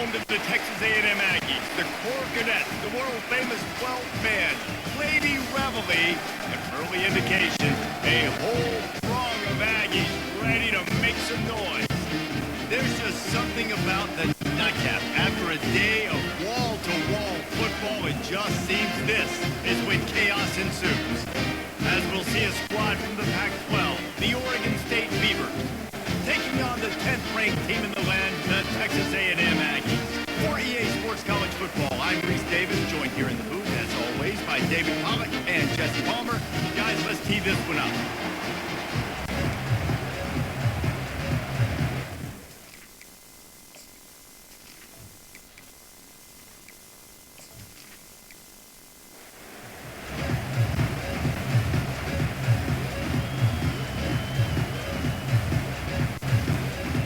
home to the Texas A&M Aggies. The Core Cadets, the world-famous 12th man, Lady Reveille, an early indication, a whole throng of Aggies ready to make some noise. There's just something about the nightcap. After a day of wall-to-wall football, it just seems this is when chaos ensues. As we'll see a squad from the Pac-12, the Oregon State Beavers, taking on the 10th-ranked team in the land, the Texas A&M Aggies. For EA Sports College Football, I'm Reese Davis, joined here in the booth, as always, by David Pollock and Jesse Palmer. Guys, let's tee this one up.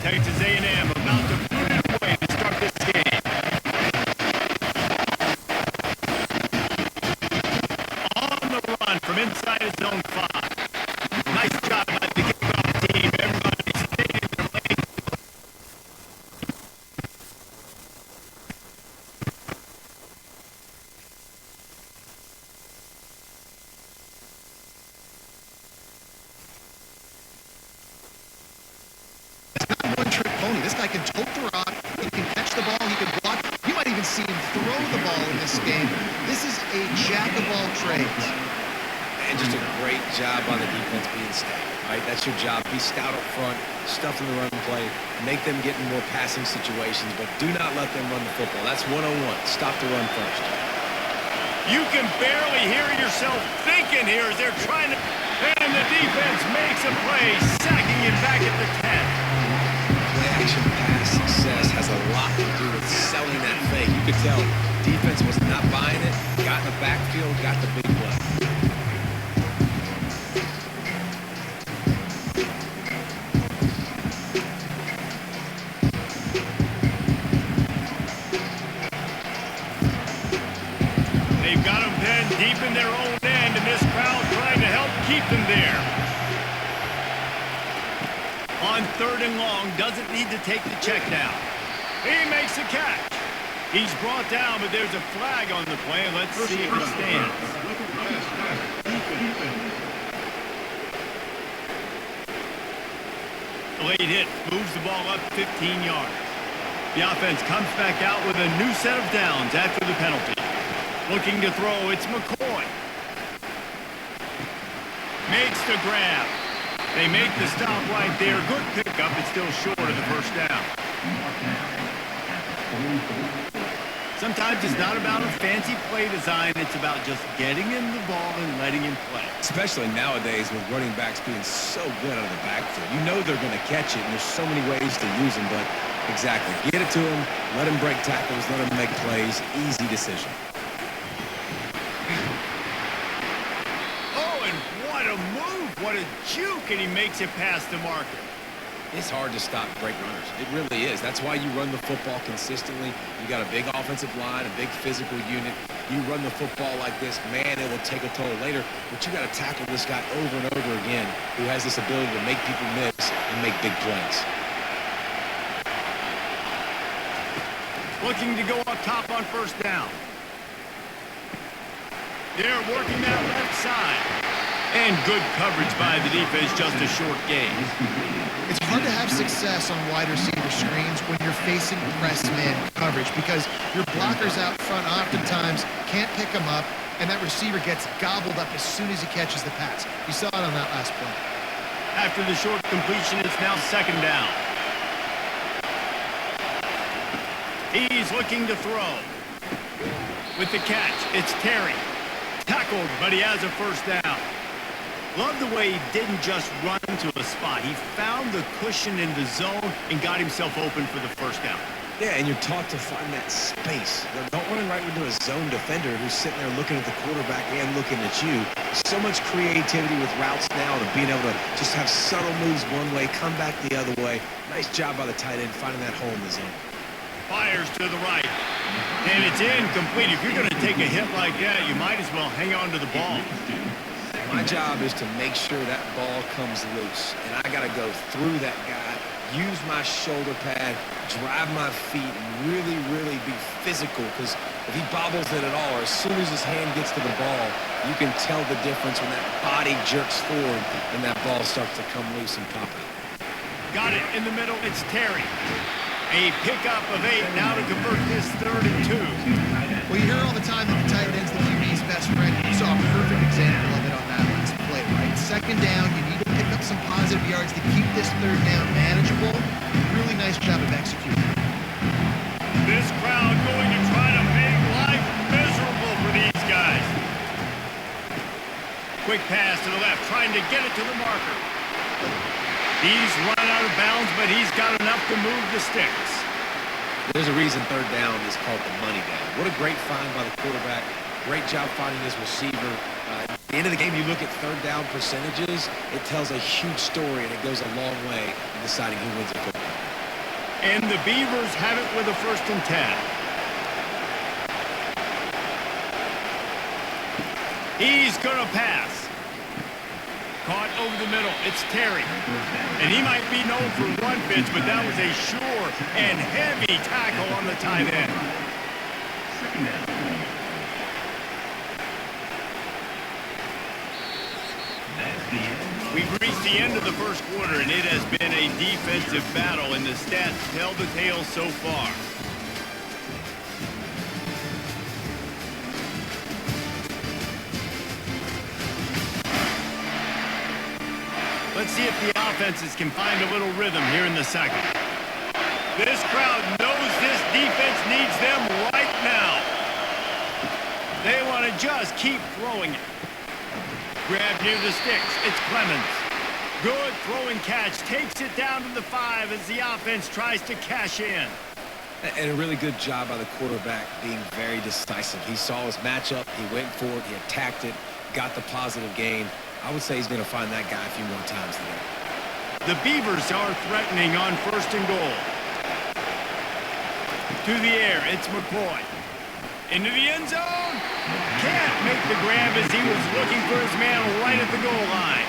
Texas A&M about to put it away to start this game. On the run from inside his own 5. Nice job by the kickoff team. Everybody stayed in their lane. One-trick pony. This guy can tote the rock, he can catch the ball, he can block. You might even see him throw the ball in this game. This is a jack of all trades. And just a great job on the defense being stout, right? That's your job. Be stout up front, stuff in the run play, make them get in more passing situations, but do not let them run the football. That's one-on-one. Stop the run first. You can barely hear yourself thinking here as they're trying to... And the defense makes a play, sacking it back at the 10. Play-action pass success has a lot to do with selling that fake. You could tell defense was not buying it, got in the backfield, got the big play. They've got them pinned deep in their own end, and this crowd trying to help keep them there. On 3rd and long, doesn't need to take the check down. He makes a catch. He's brought down, but there's a flag on the play. Let's see if it stands. Late hit moves the ball up 15 yards. The offense comes back out with a new set of downs after the penalty. Looking to throw, it's McCoy. Makes the grab. They make the stop right there. Good pickup, but still short of the first down. Sometimes it's not about a fancy play design. It's about just getting him the ball and letting him play. Especially nowadays with running backs being so good out of the backfield. You know they're going to catch it, and there's so many ways to use them, but exactly. Get it to him, let him break tackles, let him make plays. Easy decision. Oh, and what a move. What a juke, and he makes it past the marker. It's hard to stop great runners. It really is. That's why you run the football consistently. You got a big offensive line, a big physical unit. You run the football like this, man, it will take a toll later. But you got to tackle this guy over and over again who has this ability to make people miss and make big plays. Looking to go up top on 1st down. They're working that left side. And good coverage by the defense, just a short gain. It's hard to have success on wide receiver screens when you're facing press man coverage because your blockers out front oftentimes can't pick them up, and that receiver gets gobbled up as soon as he catches the pass. You saw it on that last play. After the short completion, it's now 2nd down. He's looking to throw. With the catch, it's Terry. Tackled, but he has a 1st down. Love the way he didn't just run to a spot. He found the cushion in the zone and got himself open for the 1st down. Yeah, and you're taught to find that space. Don't run right into a zone defender who's sitting there looking at the quarterback and looking at you. So much creativity with routes now to being able to just have subtle moves one way, come back the other way. Nice job by the tight end finding that hole in the zone. Fires to the right. And it's incomplete. If you're going to take a hit like that, you might as well hang on to the ball. My job is to make sure that ball comes loose, and I got to go through that guy use my shoulder pad, drive my feet, and really, really be physical. Because if he bobbles it at all, or as soon as his hand gets to the ball, you can tell the difference when that body jerks forward and that ball starts to come loose and pop out. Got it in the middle. It's Terry. A pickup of 8 now to convert this 3rd and 2. Well, you hear all the time that the tight end's the QB's best friend. You saw a perfect example of it on that last play, right? 2nd down, you need to pick up some positive yards to keep this 3rd down manageable. Really nice job of executing. This crowd going to try to make life miserable for these guys. Quick pass to the left, trying to get it to the marker. He's run out of bounds, but he's got enough to move the sticks. There's a reason 3rd down is called the money down. What a great find by the quarterback. Great job finding his receiver. At the end of the game, you look at 3rd down percentages. It tells a huge story, and it goes a long way in deciding who wins a football. And the Beavers have it with a 1st and 10. He's going to pass. Caught over the middle. It's Terry. And he might be known for run fits, but that was a sure and heavy tackle on the tight end. We've reached the end of the first quarter, and it has been a defensive battle, and the stats tell the tale so far. Let's see if the offenses can find a little rhythm here in the second. This crowd knows this defense needs them right now. They want to just keep throwing it. Grab near the sticks. It's Clemens. Good throwing catch. Takes it down to the 5 as the offense tries to cash in. And a really good job by the quarterback being very decisive. He saw his matchup. He went for it. He attacked it. Got the positive gain. I would say he's going to find that guy a few more times today. The Beavers are threatening on 1st and goal. To the air, it's McCoy. Into the end zone. Can't make the grab as he was looking for his man right at the goal line.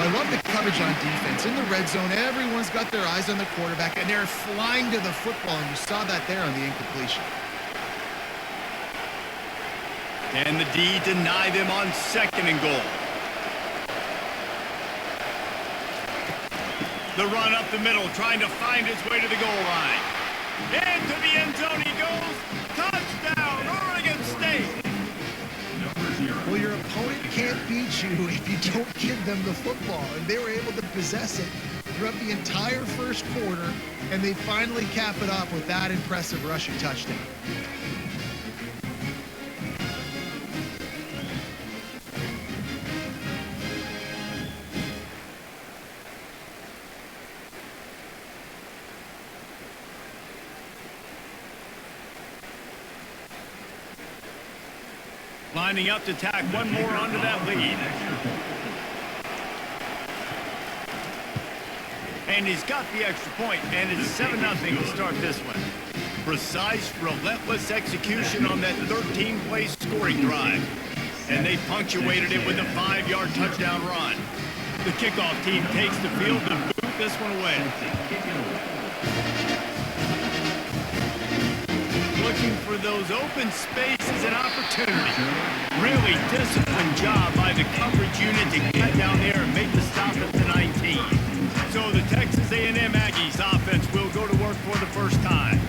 I love the coverage on defense. In the red zone, everyone's got their eyes on the quarterback, and they're flying to the football, and you saw that there on the incompletion. Can the D deny them on 2nd and goal? The run up the middle, trying to find his way to the goal line. Into the end zone he goes. Touchdown, Oregon State. Well, your opponent can't beat you if you don't give them the football. And they were able to possess it throughout the entire first quarter, and they finally cap it off with that impressive rushing touchdown. Lining up to tack one more onto that lead. And he's got the extra point, and it's 7-0 to start this one. Precise, relentless execution on that 13-play scoring drive. And they punctuated it with a 5-yard touchdown run. The kickoff team takes the field to boot this one away. Looking for those open spaces and opportunity. Really disciplined job by the coverage unit to get down there and make the stop at the 19. So the Texas A&M Aggies offense will go to work for the first time.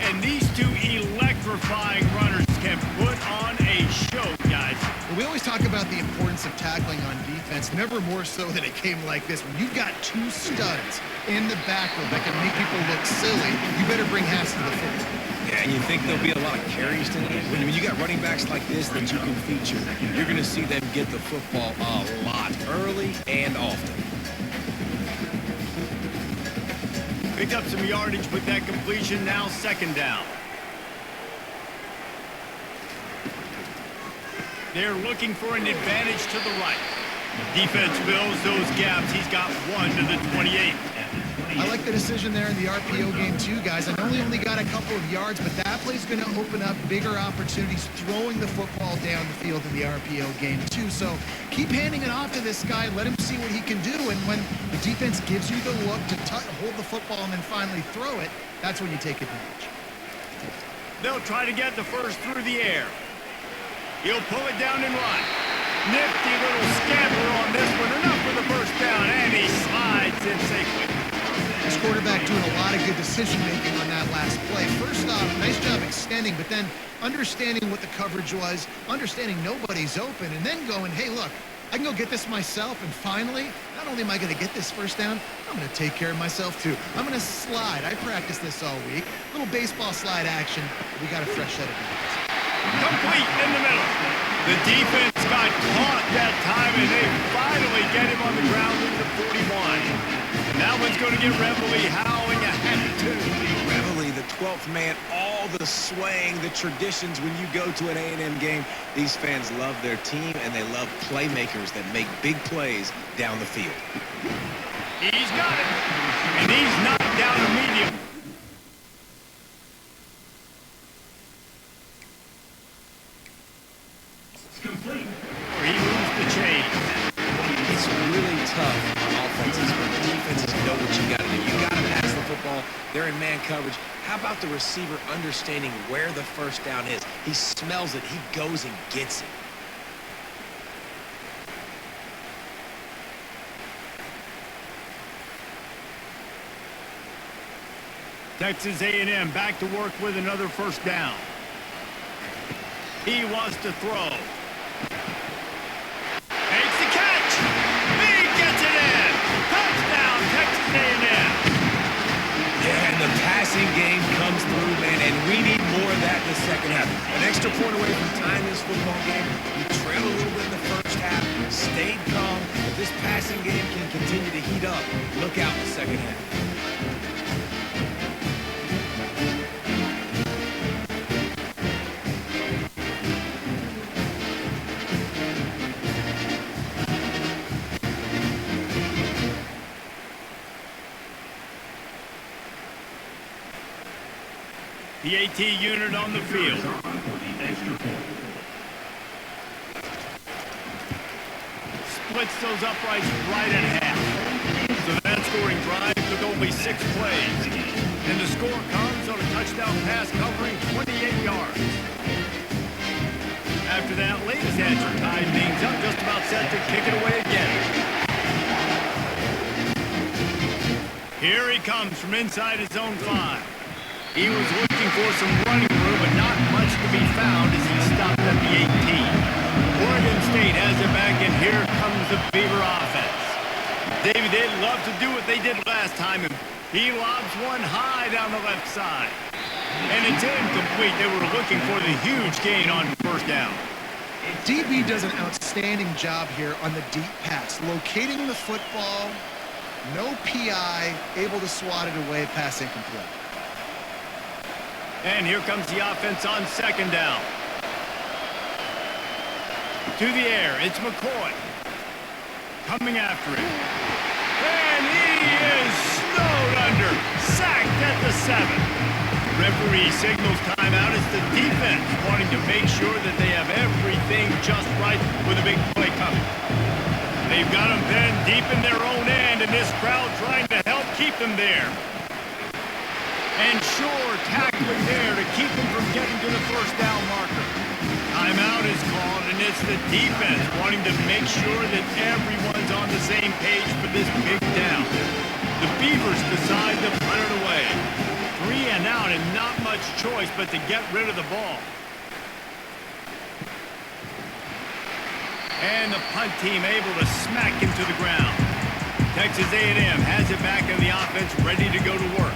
And these two electrifying runners can put on a show, guys. We always talk about the importance of tackling on defense, never more so than it came like this. When you've got two studs in the backfield that can make people look silly, you better bring hats to the football. Yeah, and you think there'll be a lot of carries tonight? When you got running backs like this that you can feature, you're going to see them get the football a lot, early and often. Picked up some yardage with that completion, now 2nd down. They're looking for an advantage to the right. Defense fills those gaps. He's got one to the 28. I like the decision there in the RPO game too, guys. I know he only got a couple of yards, but that play's going to open up bigger opportunities throwing the football down the field in the RPO game too. So keep handing it off to this guy. Let him see what he can do. And when the defense gives you the look to hold the football and then finally throw it, that's when you take advantage. They'll try to get the first through the air. He'll pull it down and run. Nifty little scamper on this one. Enough for the first down, and he slides in safely. This quarterback doing a lot of good decision-making on that last play. First off, nice job extending, but then understanding what the coverage was, understanding nobody's open, and then going, hey, look, I can go get this myself, and finally, not only am I going to get this first down, I'm going to take care of myself, too. I'm going to slide. I practiced this all week. Little baseball slide action. We got a fresh set of defense. Complete in the middle. The defense got caught that time, and they finally get him on the ground in the 41. And that one's going to get Reveille howling ahead, too. Reveille, the 12th man, all the swaying, the traditions when you go to an A&M game. These fans love their team, and they love playmakers that make big plays down the field. He's got it, and he's knocked down immediately. Complete. He moves the chain. It's really tough on offenses when the defenses know what you got to do. You got to pass the football. They're in man coverage. How about the receiver understanding where the first down is? He smells it. He goes and gets it. Texas A&M back to work with another first down. He wants to throw. Makes the catch. He gets it in. Touchdown, Texas A&M. Yeah, and the passing game comes through, man, and we need more of that in the second half. An extra point away from tying this football game. You trail a little bit in the first half, stayed calm. If this passing game can continue to heat up, look out in the second half. The AT unit on the field. Splits those uprights right in half. So that scoring drive took only 6 plays. And the score comes on a touchdown pass covering 28 yards. After that latest answer tied things up, just about set to kick it away again. Here he comes from inside his own 5. He was looking for some running room, but not much to be found as he stopped at the 18. Oregon State has it back, and here comes the Beaver offense. David, they'd love to do what they did last time, and he lobs one high down the left side. And it's incomplete. They were looking for the huge gain on first down. DB does an outstanding job here on the deep pass, locating the football, no PI, able to swat it away, pass incomplete. And here comes the offense on second down. To the air, it's McCoy. Coming after him. And he is snowed under. Sacked at the 7. Referee signals timeout. It's the defense wanting to make sure that they have everything just right with a big play coming. They've got them pinned deep in their own end, and this crowd trying to help keep them there. And sure tackling there to keep them from getting to the first down marker. Timeout is called, and it's the defense wanting to make sure that everyone's on the same page for this big down. The Beavers decide to punt it away. 3 and out, and not much choice but to get rid of the ball. And the punt team able to smack him to the ground. Texas A&M has it back in the offense, ready to go to work.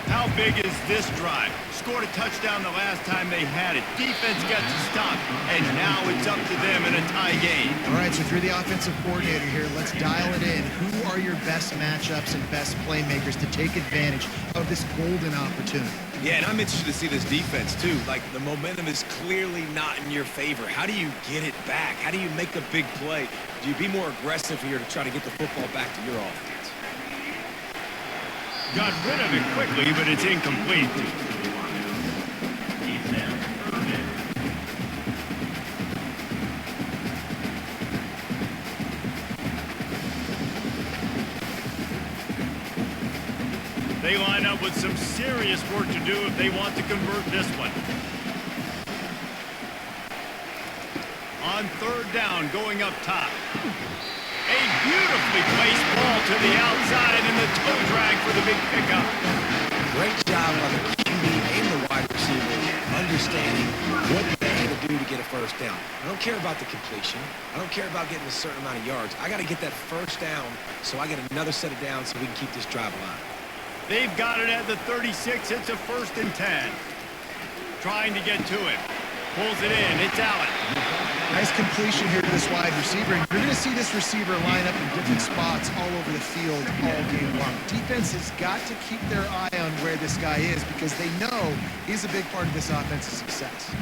How big is this drive? Scored a touchdown the last time they had it. Defense got to stop, and now it's up to them in a tie game. All right, so if you're the offensive coordinator here, let's dial it in. Who are your best matchups and best playmakers to take advantage of this golden opportunity? Yeah, and I'm interested to see this defense, too. Like, the momentum is clearly not in your favor. How do you get it back? How do you make a big play? Do you be more aggressive here to try to get the football back to your offense? Got rid of it quickly, but it's incomplete. They line up with some serious work to do if they want to convert this one. On third down, going up top. A beautifully placed ball to the outside and the toe drag for the big pickup. Great job by the QB and the wide receiver understanding what they had to do to get a first down. I don't care about the completion. I don't care about getting a certain amount of yards. I got to get that first down so I get another set of downs so we can keep this drive alive. They've got it at the 36. It's a 1st and 10. Trying to get to it. Pulls it in. It's Allen. Nice completion here to this wide receiver. You're going to see this receiver line up in different spots all over the field all game long. Defense has got to keep their eye on where this guy is because they know he's a big part of this offense's success.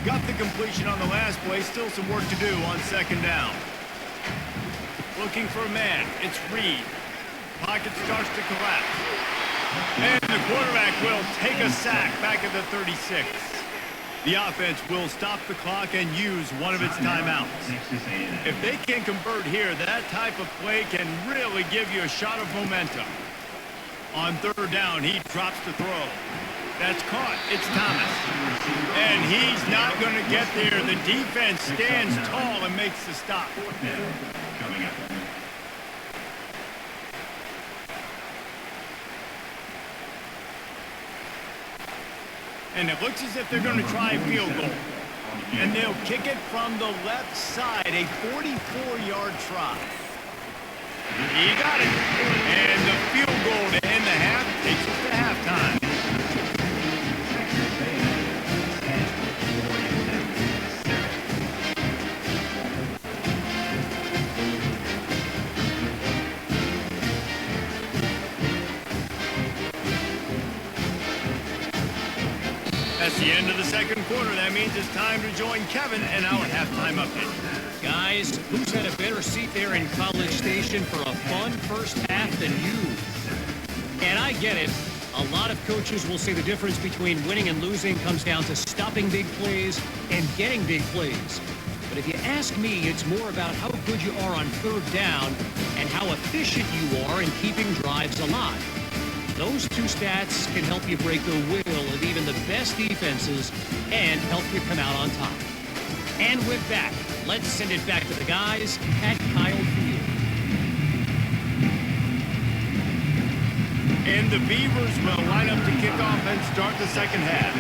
Got the completion on the last play. Still some work to do on 2nd down. Looking for a man. It's Reed. Pocket starts to collapse. And the quarterback will take a sack back at the 36. The offense will stop the clock and use one of its timeouts. If they can convert here, that type of play can really give you a shot of momentum. On 3rd down, he drops the throw. That's caught. It's Thomas. And he's not going to get there. The defense stands tall and makes the stop. And it looks as if they're going to try a field goal. And they'll kick it from the left side, a 44-yard try. He got it. And the field goal to end the half takes us to halftime. That's the end of the 2nd quarter. That means it's time to join Kevin and our halftime update. Guys, who's had a better seat there in College Station for a fun first half than you? And I get it. A lot of coaches will say the difference between winning and losing comes down to stopping big plays and getting big plays. But if you ask me, it's more about how good you are on 3rd down and how efficient you are in keeping drives alive. Those two stats can help you break the will of even the best defenses and help you come out on top. And with that, let's send it back to the guys at Kyle Field. And the Beavers will line up to kick off and start the 2nd half.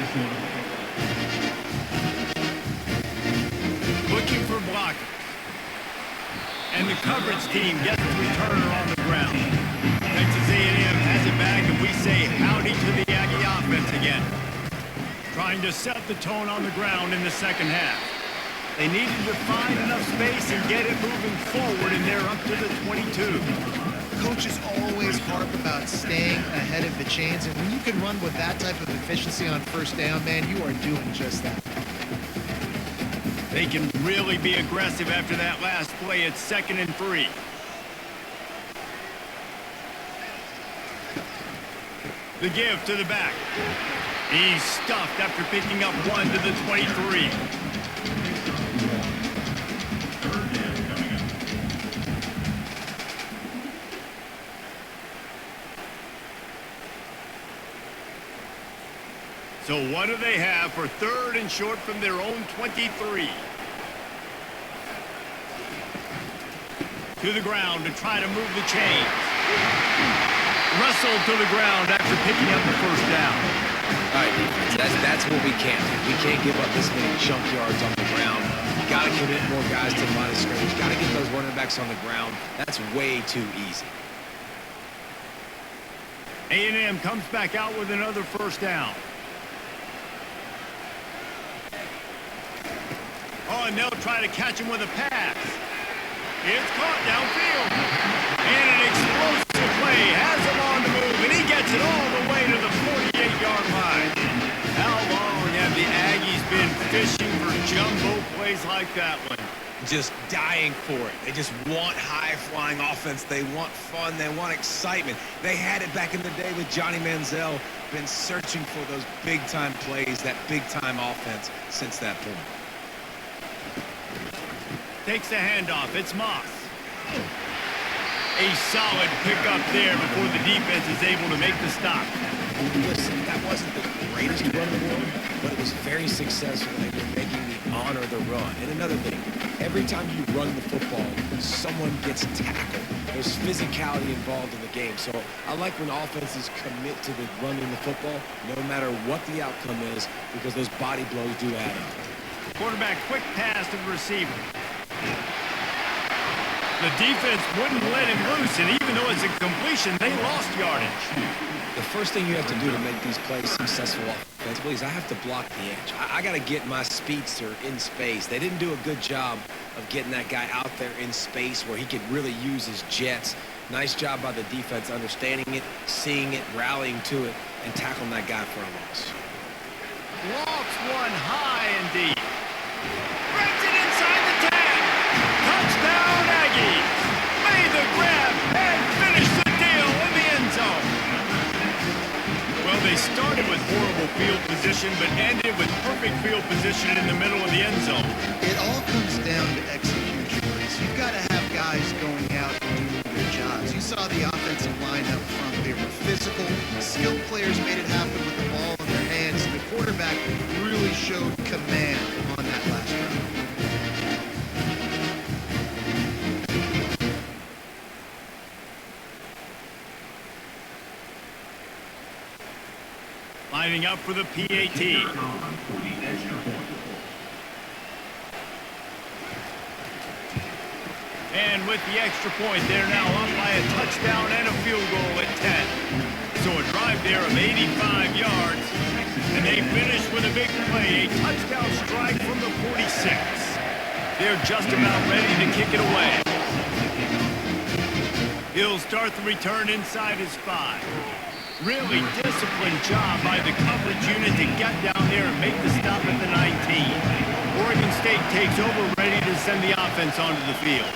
Looking for blockers. And the coverage team gets the returner on the ground. Texas A&M has it back, and we say howdy to the Aggie offense again. Trying to set the tone on the ground in the 2nd half. They needed to find enough space and get it moving forward, and they're up to the 22. Coaches always harp about staying ahead of the chains, and when you can run with that type of efficiency on 1st down, man, you are doing just that. They can really be aggressive after that last play. It's 2nd and 3. The give to the back. He's stuffed after picking up 1 to the 23. So what do they have for 3rd and short from their own 23? To the ground to try to move the chains. Wrestled to the ground after picking up the 1st down. All right, defense, that's what we can't do. We can't give up this many junk yards on the ground. Got to commit more guys to the line of scrimmage. Got to get those running backs on the ground. That's way too easy. A&M comes back out with another 1st down. Oh, and they'll try to catch him with a pass. It's caught downfield. And an explosive play has him on the move, and he gets it all the way to the 48-yard line. How long have the Aggies been fishing for jumbo plays like that one. Just dying for it. They just want high-flying offense. They want fun. They want excitement. They had it back in the day with Johnny Manziel. Been searching for those big-time plays, that big-time offense since that point. Takes the handoff. It's Moss. A solid pickup there before the defense is able to make the stop. Listen, that wasn't the greatest run in the world, but it was very successful and you're making me honor the run. And another thing, every time you run the football, someone gets tackled. There's physicality involved in the game. So I like when offenses commit to the running the football, no matter what the outcome is, because those body blows do add up. Quarterback quick pass to the receiver. The defense wouldn't let him loose, and even though it's a completion, they lost yardage. The first thing you have to do to make these plays successful offensively is I have to block the edge. I got to get my speedster in space. They didn't do a good job of getting that guy out there in space where he could really use his jets. Nice job by the defense understanding it, seeing it, rallying to it, and tackling that guy for a loss. Walks one high and deep. Breaks it inside the 10. Touchdown Aggies. Made the grab and finished the deal in the end zone. Well, they started with horrible field position, but ended with perfect field position in the middle of the end zone. It all comes down to execution, Reese. You've got to have guys going out and doing their jobs. You saw the offensive line up front. They were physical. Skilled players made it happen with the ball in their hands. And the quarterback really showed command on that last drive. Lining up for the PAT. And with the extra point, they're now up by a touchdown and a field goal at 10. So a drive there of 85 yards. And they finish with a big play, a touchdown strike from the 46. They're just about ready to kick it away. He'll start the return inside his 5. Really disciplined job by the coverage unit to get down there and make the stop at the 19. Oregon State takes over, ready to send the offense onto the field.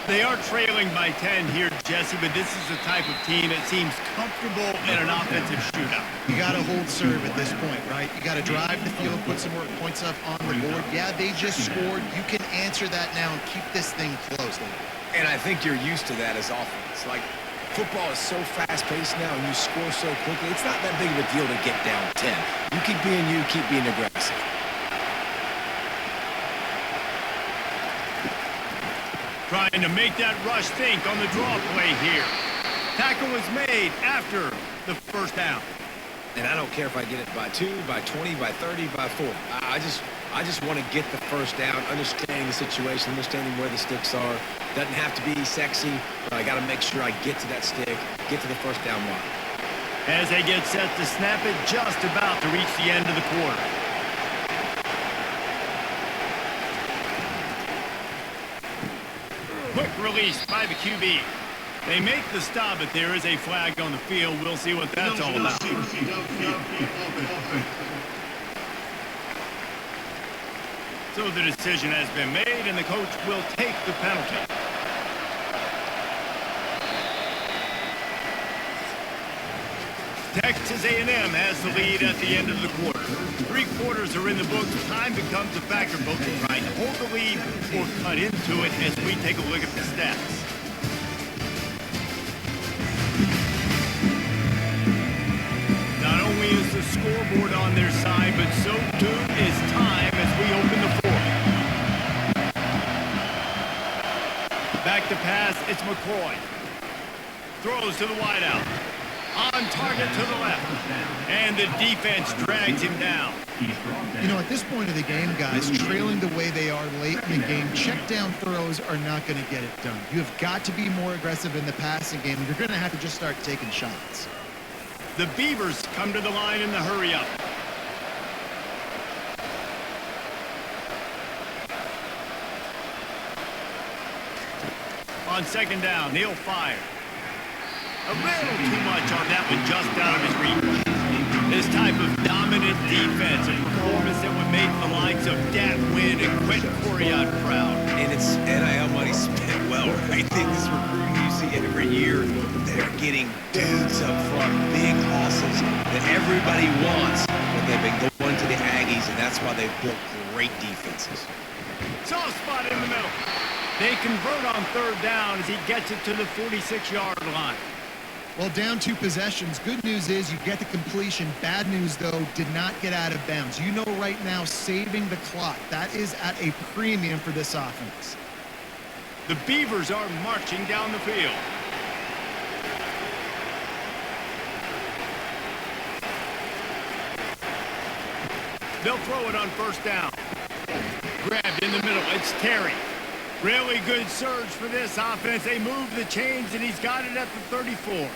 They are trailing by 10 here, Jesse, but this is the type of team that seems comfortable in an offensive shootout. You got to hold serve at this point, right? You got to drive the field, put some more points up on the board. Yeah, they just scored. You can answer that now and keep this thing close. And I think you're used to that as offense. Like, football is so fast-paced now and you score so quickly, it's not that big of a deal to get down 10. You keep being aggressive. Trying to make that rush think on the draw play here. Tackle was made after the first down. And I don't care if I get it by 2, by 20, by 30, by 40. I just want to get the first down, understanding the situation, understanding where the sticks are. Doesn't have to be sexy, but I got to make sure I get to that stick, get to the first down mark. As they get set to snap it, just about to reach the end of the quarter. Quick release by the QB. They make the stop, but there is a flag on the field. We'll see what that's all about. So the decision has been made, and the coach will take the penalty. Texas A&M has the lead at the end of the quarter. 3 quarters are in the books. Time becomes a factor, both to try to hold the lead or cut into it as we take a look at the stats. Not only is the scoreboard on their side, but so too is time as we open the fourth. Back to pass, it's McCoy. Throws to the wideout. On target to the left. And the defense drags him down. You know, at this point of the game, guys, trailing the way they are late in the game, check down throws are not going to get it done. You have got to be more aggressive in the passing game. You're going to have to just start taking shots. The Beavers come to the line in the hurry-up. On second down, he'll fire. A little too much on that one, just out of his reach. This type of dominant defense, a performance that would make the likes of Dat Wynn and Quentin Coriat proud. And it's NIL money spent well, right? This recruiting you see every year, they're getting dudes up front, big hustles that everybody wants, but they've been going to the Aggies, and that's why they've built great defenses. Soft spot in the middle. They convert on third down as he gets it to the 46-yard line. Well, down 2 possessions. Good news is you get the completion. Bad news, though, did not get out of bounds. You know right now, saving the clock. That is at a premium for this offense. The Beavers are marching down the field. They'll throw it on first down. Grabbed in the middle. It's Terry. Really good surge for this offense. They move the chains, and he's got it at the 34.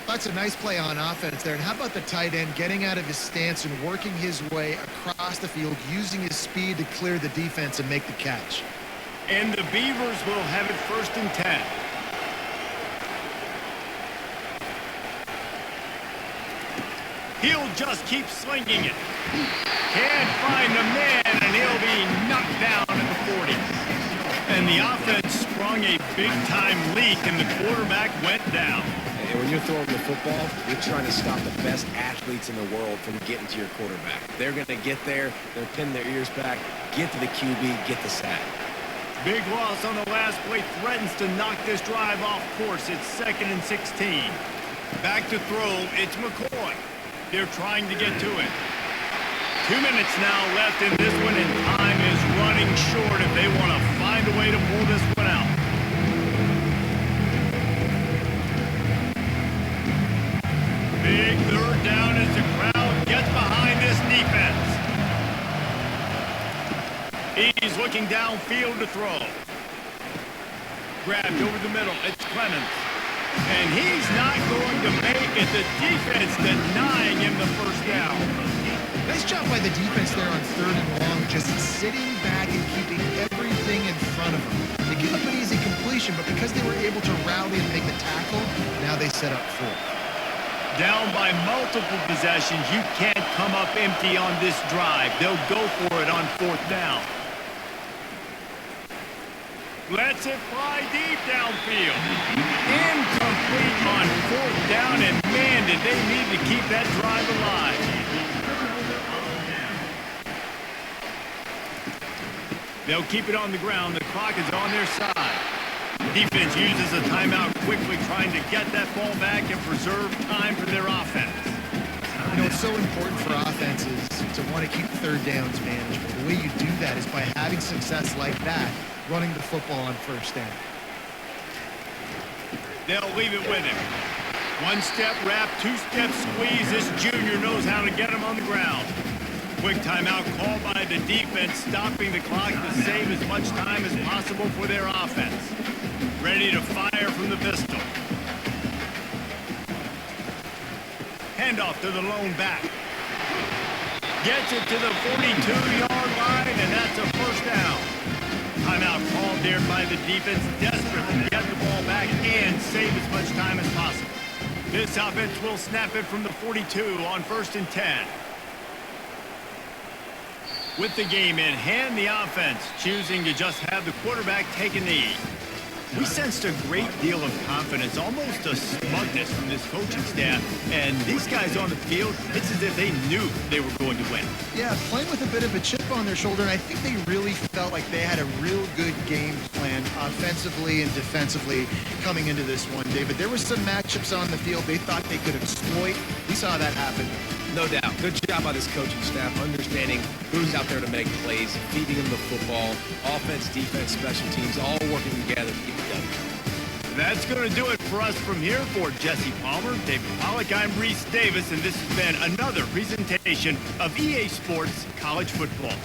That's a nice play on offense there. And how about the tight end getting out of his stance and working his way across the field, using his speed to clear the defense and make the catch. And the Beavers will have it 1st and 10. He'll just keep slinging it. Can't find the man, and he'll be knocked down at the 40. And the offense sprung a big-time leak, and the quarterback went down. And when you're throwing the football, you're trying to stop the best athletes in the world from getting to your quarterback. They're going to get there, they're pinning their ears back, get to the QB, get the sack. Big loss on the last play, threatens to knock this drive off course. It's 2nd and 16. Back to throw, it's McCoy. They're trying to get to it. 2 minutes now left in this one, and time is running short if they want to find a way to pull this one out. Big 3rd down as the crowd gets behind this defense. He's looking downfield to throw. Grabbed over the middle. It's Clemens. And he's not going to make it. The defense denying him the 1st down. Nice job by the defense there on 3rd and long, just sitting back and keeping everything in front of them. They give up an easy completion, but because they were able to rally and make the tackle, now they set up 4th. Down by multiple possessions, you can't come up empty on this drive. They'll go for it on 4th down. Lets it fly deep downfield. Incomplete on 4th down, and man, did they need to keep that drive alive. They'll keep it on the ground. The clock is on their side. Defense uses a timeout quickly, trying to get that ball back and preserve time for their offense. You know, it's so important for offenses to want to keep 3rd downs manageable. The way you do that is by having success like that, running the football on 1st down. They'll leave it with him. 1-step wrap, 2-step squeeze. This junior knows how to get him on the ground. Quick timeout called by the defense, stopping the clock to save as much time as possible for their offense. Ready to fire from the pistol. Handoff to the lone back. Gets it to the 42-yard line, and that's a 1st down. Timeout called there by the defense, desperate to get the ball back and save as much time as possible. This offense will snap it from the 42 on 1st and 10. With the game in hand, the offense choosing to just have the quarterback take a knee. We sensed a great deal of confidence, almost a smugness from this coaching staff. And these guys on the field, it's as if they knew they were going to win. Yeah, playing with a bit of a chip on their shoulder, and I think they really felt like they had a real good game plan offensively and defensively coming into this one, David. There were some matchups on the field they thought they could exploit. We saw that happen. No doubt. Good job by this coaching staff, understanding who's out there to make plays, feeding them the football, offense, defense, special teams, all working together to get it done. That's going to do it for us from here. For Jesse Palmer, David Pollack, I'm Reese Davis, and this has been another presentation of EA Sports College Football.